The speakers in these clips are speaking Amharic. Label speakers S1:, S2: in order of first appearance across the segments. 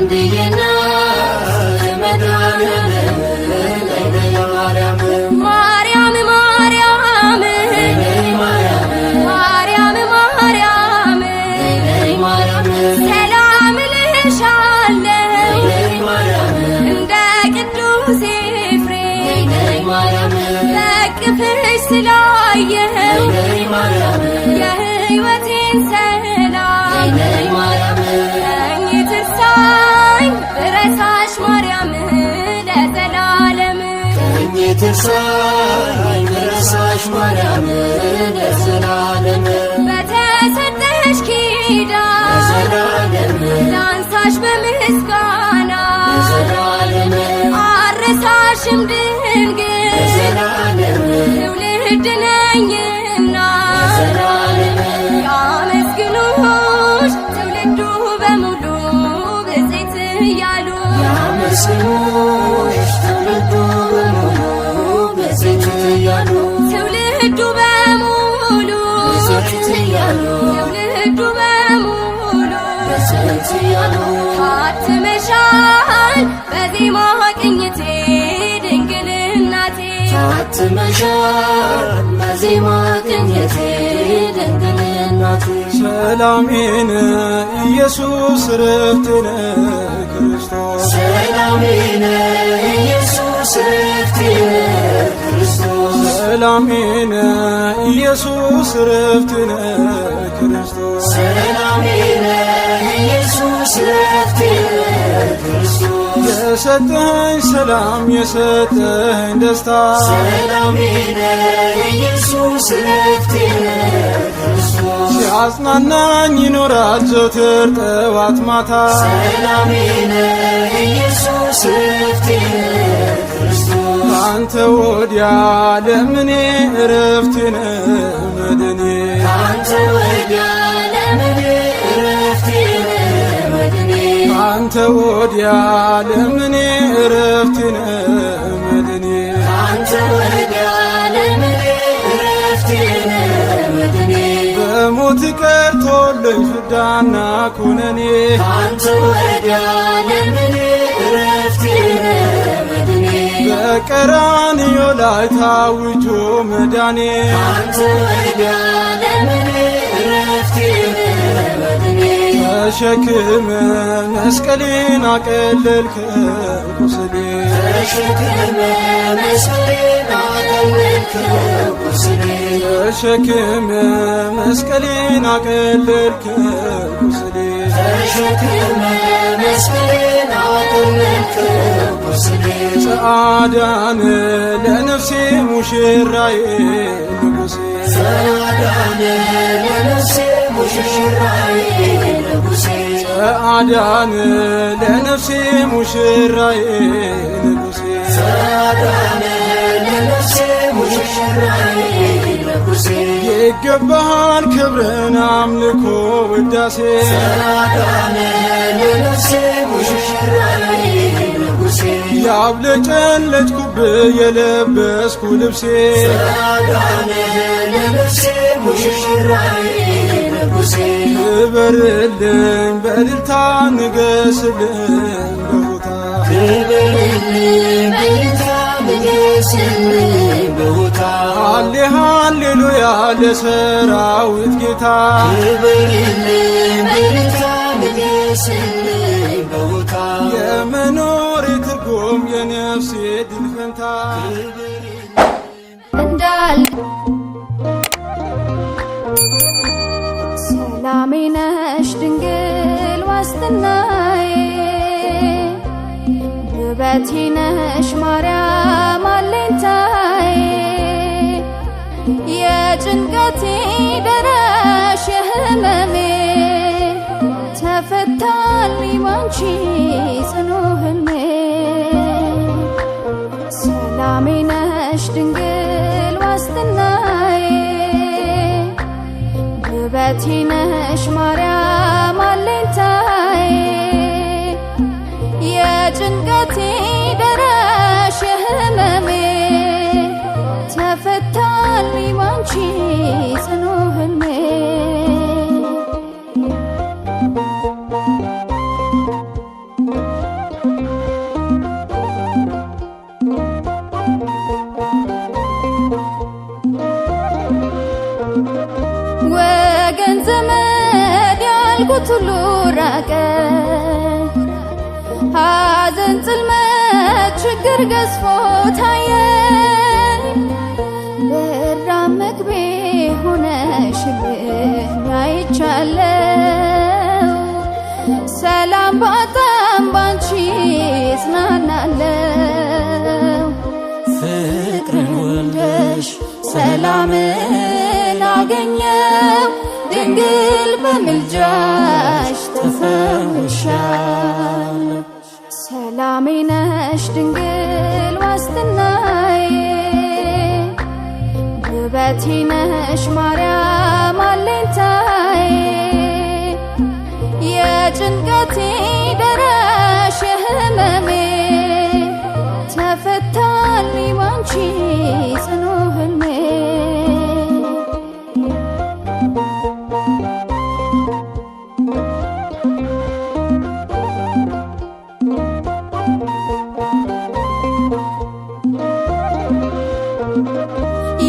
S1: አንድዬና መድኃኔዓለም ማርያም ማርያም ማርያም ማርያም ሰላም ልሻለሁ እንደ ቅዱስ ኤፍሬም በቅፍሽ ስላየኸው የሕይወቴን ሰላም ተኝትርሳኝ ብረሳሽ ማርያም ለዘላለም
S2: ተኝትርሳኝ ብረሳሽ ማርያም ለዘላለም
S1: በተሰጠሽ ኪዳን ላንሳሽ በምስጋና አልረሳሽም ድንግል ትውልድ ነኝና ያመስግኑሽ ትውልዱ በሙሉ ብፅዕት እያሉ
S2: ያመስግኑሽ ትውልዱ በሙሉ ብፅዕት እያሉ
S1: ትውልዱ በሙሉ
S2: ብፅዕት እያሉ
S1: ትውልዱ በሙሉ
S2: ብፅዕት እያሉ
S1: ታትመሻል በዜማ ቅኝቴ ድንግል እናቴ
S2: ታትመሻል በዜማ ቅኝቴ ድንግል እናቴ
S3: ሰላሜን ኢየሱስ ረፍቴነ ክርስቶስ
S2: ሰላሜን ኢየሱስ ረፍቴነ ክርስቶስ
S3: ሰላሜን ኢየሱስ ረፍቴነ ክርስቶስ
S2: ሰላሜን ኢየሱስ ረፍቴነ ክርስቶስ
S3: የሰጠኸኝ ሰላም የሰጠኸኝ ደስታ
S2: ሰላሜን ኢየሱስ ረፍቴነ ክርስቶስ
S3: ሲያጽናናኝ ይኖራል ዘወትር ጠዋት ማታ
S2: ሰላሜን ኢየሱስ ረፍቴነ ክርስቶስ
S3: ካንተ ወዲያ ለምኔ እረፍቴነ መድኔ
S2: ካንተ ወዲያ ለምኔ እረፍቴነ መድኔ
S3: ካንተ ወዲያ ለምኔ እረፍቴነ መድኔ
S2: ካንተ ወዲያ ለምኔ እረፍቴነ መድኔ
S3: በሞት ቀርቶልኝ ፍዳና ኩነኔ
S2: ካንተ ወዲያ ለምኔ እረፍቴነ መድኔ
S3: በቀራንዮ ላይ ታውጆ መዳኔ
S2: ካንተ ወዲያ ለምኔ እረፍቴነ መድኔ
S3: ተሸክመ መስቀሌን አቀለልከው ቁስሌ
S2: ተሸክመ መስቀሌን አቀለልከው ቁስሌ
S3: ተሸክመ መስቀሌን አቀለልከው ቁስሌ
S2: ተሸክመ መስቀሌን አቀለልከው ቁስሌ
S3: ጸአዳነ ለነፍሴ ሙሽራዬ ንጉሴ
S2: ጸአዳነ ለነፍሴ ሙሽራዬ ንጉሴ
S3: ጸአዳነ ለነፍሴ ሙሽራዬ ንጉሴ
S2: ጸአዳነ ለነፍሴ ሙሽራዬ ንጉሴ
S3: ይገባሃል ክብርን አምልኮ ውዳሴ
S2: ጸአዳነ ለነፍሴ ሙሽራዬ ንጉሴ
S3: ያብለጨለጭኩብህ የለበስኩ ልብሴ
S2: ጸአዳነ ለነፍሴ ሙሽራዬ ንጉሴ
S3: ክበርልኝ በእልልታ ንገስልኝ በቦታ
S2: ክበርልኝ በእልልታ ንገስልኝ በቦታ
S3: ሃሌ ሃሌሉያ ለሰራዊት ጌታ
S2: ክበርልኝ በእልልታ ንገስልኝ በቦታ
S3: የመኖሬ ትርጉም የነፍሴ ድል ፈንታ
S1: እንዳል ሰላሜ ነሽ ድንግል ዋስትናዬ ውበቴ ነሽ ማርያም አለኝታዬ የጭንቀቴ ደራሽ የህመሜ ተፈታልኝ ባንቺ ጽኑ ህልሜ ሰላሜ ነሽ ድንግል ዋስትናዬ ውበቴ ነሽ ማርያም አለኝታዬ የጭንቀቴ ደራሽ የህመሜ ተፈታልኝ ባንቺ ጽኑ ህልሜ ያልኩት ሁሉ ራቀ። ሐዘን ጽልመት ችግር ገዝፎ ታየኝ። ብራብ ምግቤ ሆነሽልኝ አይቻለው። ሰላም ባጣም ባንቺ እጽናናለው።
S2: ፍቅርን ወልደሽ ሰላምን አገኘው። ድንግል በምልጃሽ ተፈውሻለሁ።
S1: ሰላሜ ነሽ ድንግል ዋስትናዬ፣ ውበቴ ነሽ ማርያም አለኝታዬ። የጭንቀቴ ደራሽ የህመሜ ተፈታልኝ ባንቺ ጽኑ ህልሜ።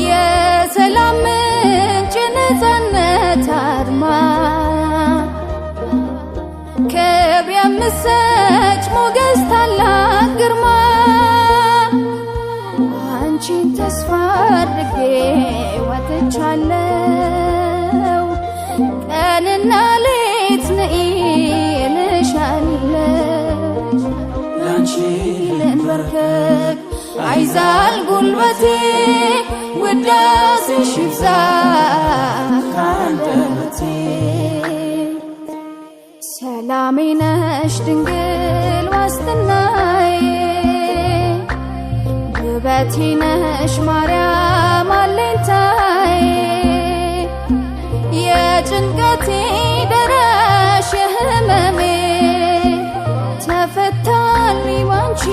S1: የሰላም ምንጭ የነፃነት አርማ ክብር የምትሰጭ ሞገስ ታላቅ ግርማ። አንቺን ተስፋ አድርጌ ወጥቻለሁ። ቀንና ሌት ነይ እልሻለሁ።
S2: ላንቺ
S1: ልንበርከክ አይዛል ጉልበቴ፣ ውዳሴሽ ይብዛ ከአንደበቴ። ሰላሜ ነሽ ድንግል ዋስትናዬ፣ ውበቴ ነሽ ማርያም አለኝታዬ። የጭንቀቴ ደራሽ የህመሜ ተፈታልኝ ባንቺ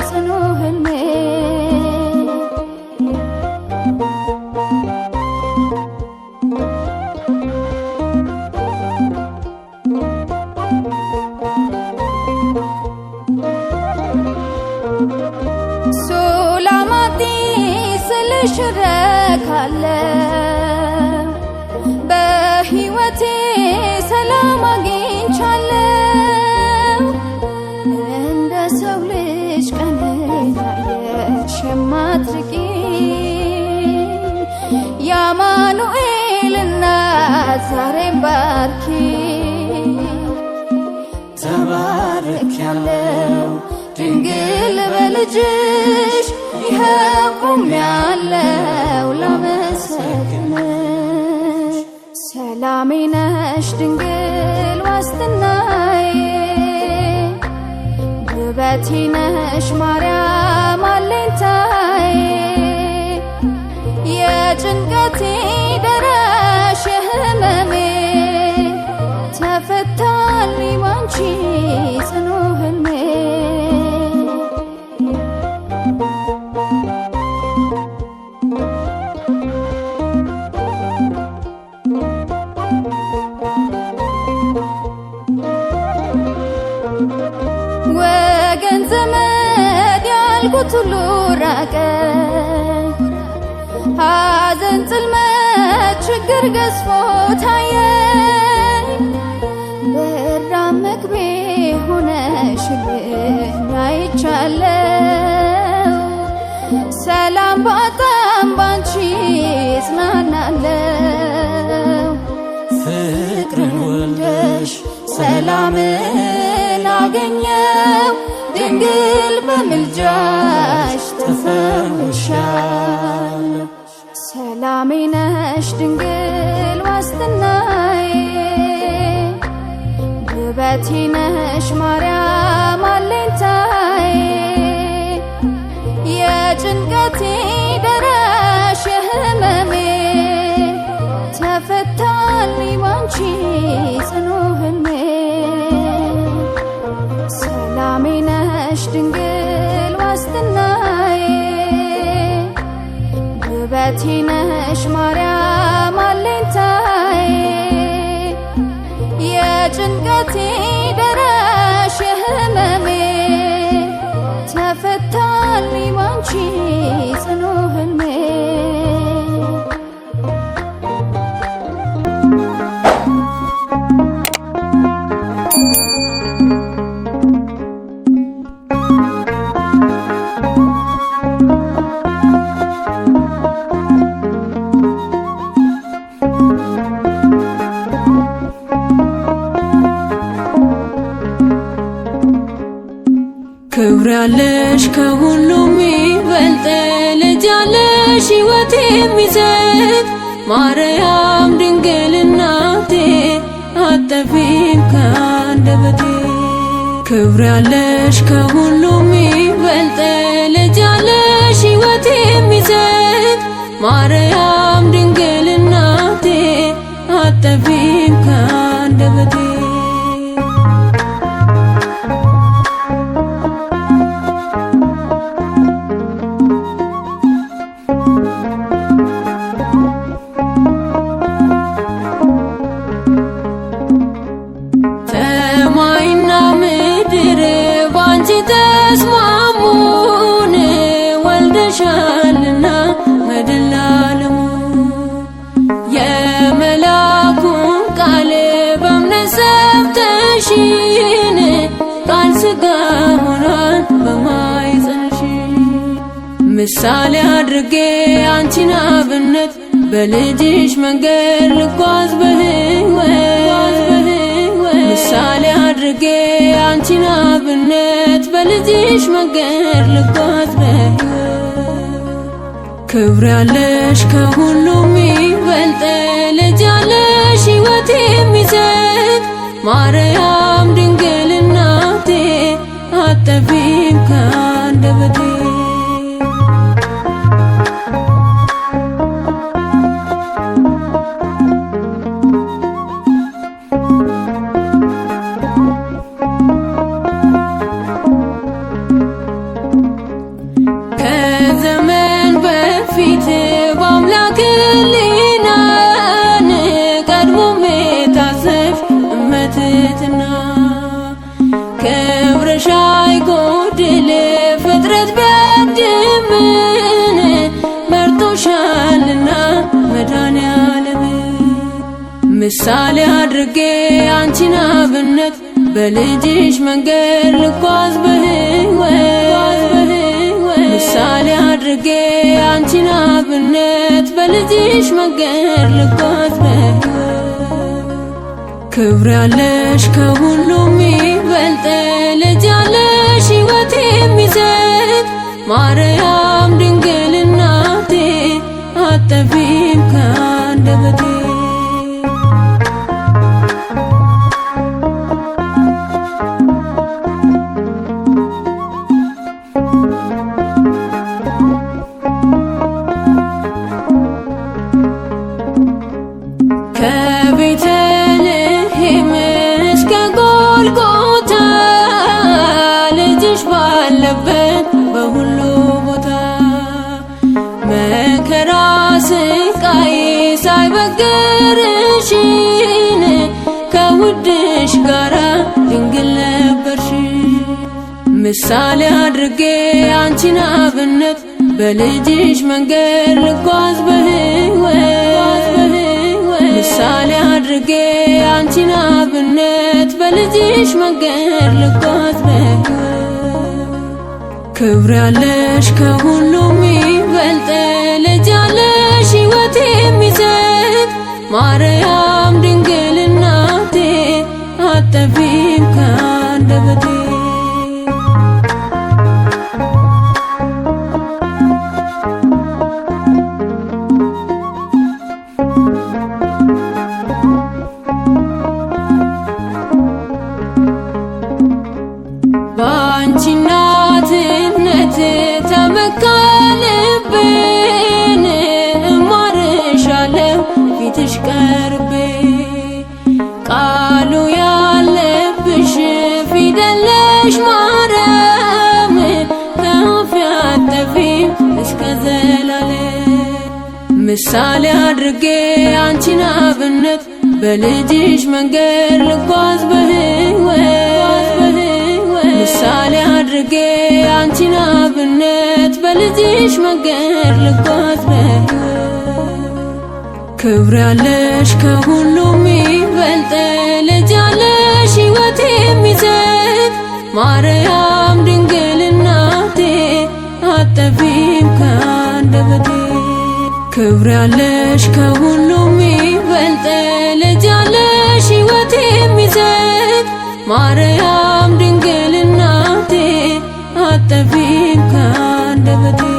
S1: ጽኑ ህልሜ። ሱላማጢ ስልሽ ረካለሁ፣ በሕይወቴ ሰላም አግኝቻለሁ። እንደ ሰው ልጅ ቀንን አየሽ የማትርቂ፣ የአማኑኤል እናት ዛሬም ባርኪ።
S2: ተባርኬያለሁ
S1: ድንግል በልጅሽ ይኸው ቆሜያለሁ ላመሰግንሽ። ሰላሜ ነሽ ድንግል ዋስትናዬ፣ ውበቴ ነሽ ማርያም አለኝታዬ። የጭንቀቴ ደራሽ የህመሜ ተፈታልኝ ባንቺ ጽኑ ህልሜ። ወገን ዘመድ ያልኩት ሁሉ ራቀ። ሐዘን ጽልመት ችግር ገዝፎ ታየኝ። ብራብ ምግቤ ሆነሽልኝ አይቻለው። ሰላም ባጣም ባንቺ እጽናናለው።
S2: ፍቅርን ወልደሽ
S1: ሰላምን አገኘው። ድንግል በምልጃሽ ተፈውሻለሁ። ሰላሜ ነሽ ድንግል ዋስትናዬ፣ ውበቴ ነሽ ማርያም አለኝታዬ። የጭንቀቴ ደራሽ የህመሜ ተፈታልኝ ባንቺ ጽኑ ህልሜ። ሰላሜ ነሽ ድንግል ዋስትናዬ፣ ውበቴ ነሽ ማርያም አለኝታዬ። የጭንቀቴ ደራሽ የህመሜ ተፈታልኝ ባንቺ ጽኑ ህልሜ። ክብር ያለሽ ከሁሉም ይበልጥ ልጅ ያለሽ ሕይወት የሚሰጥ ማርያም ድንግል እናቴ አጠፊም ከአንደበቴ። ክብር ያለሽ ከሁሉም ይበልጥ ልጅ ያለሽ ሕይወት የሚሰጥ ማርያም ድንግል እናቴ አጠፊም ከአንደበቴ። ሰማይና ምድር ባንቺ ተስማሙን ወልደሻልና መድኃኔ ዓለም የመላኩን ቃል በእምነት ሰምተሽን ቃል ሥጋ ሆኗል በማኅፀንሽ። ምሳሌ አድርጌ አንቺን አብነት በልጅሽ መንገድ ልጓዝ በሕይወት ምሳሌ አድርጌ አንቺን አብነት በልጅሽ መንገድ ልጓዝ በሕይወት። ክብር ያለሽ ከሁሉም ይበልጥ ልጅ ያለሽ ሕይወት የሚሰጥ ማርያም ድንግል እናቴ አጠፊም ከአንደበቴ። ከዘመን በፊት በአምላክ ሕሊናን ቀድሞ የታሰብሽ እመትትና ክብርሽ አይጎድል ፍጥረት ቢያድምን መርጦሻልና መድኃኔ ዓለም። ምሳሌ አድርጌ አንቺን አብነት በልጅሽ መንገድ ልጓዝ በሕይወት ምሳሌ አድርጌ አንቺን አብነት በልጅሽ መንገድ ልጓዝ በሕይወት። ክብር ያለሽ ከሁሉም ይበልጥ ልጅ ያለሽ ሕይወት የሚሰጥ ማርያም ድንግል እናቴ አጠፊም ከአንደበቴ። ከቤተልሔም እስከ ጎልጎታ ልጅሽ ባለበት በሁሉ ቦታ መከራ ስቃይ ሳይበግርሽን ከውድሽ ጋራ ድንግል ነበርሽ። ምሳሌ አድርጌ አንቺን አብነት በልጅሽ መንገድ ልጓዝ በሕይወት ምሳሌ አድርጌ አንቺን አብነት በልጅሽ መንገድ ልጓዝ በሕይወት። ክብር ያለሽ ከሁሉም ይበልጥ ልጅ ያለሽ ሕይወት የሚሰጥ ማርያም ድንግል እናቴ አጠፊም ከአንደበቴ። በአንቺ እናትነት ተመካ ልቤን እማርሻለሁ ፊትሽ ቀርቤ ቃሉ ያለብሽ ፊደል ነሽ ማርያም ከአፌ አትጠፊም እስከ ዘላለም። ምሳሌ አድርጌ አንቺን አብነት በልጅሽ መንገድ ልጓዝ በሕይወት ምሳሌ አድርጌ አንቺን አብነት በልጅሽ መንገድ ልጓዝ በሕይወት። ክብር ያለሽ ከሁሉም ይበልጥ ልጅ ያለሽ ሕይወት የሚሰጥ ማርያም ድንግል እናቴ አጠፊም ከአንደበቴ። ክብር ያለሽ ከሁሉም ይበልጥ ልጅ ያለሽ ሕይወት የሚሰጥ ማርያም ድንግል እናቴ አንደበቴ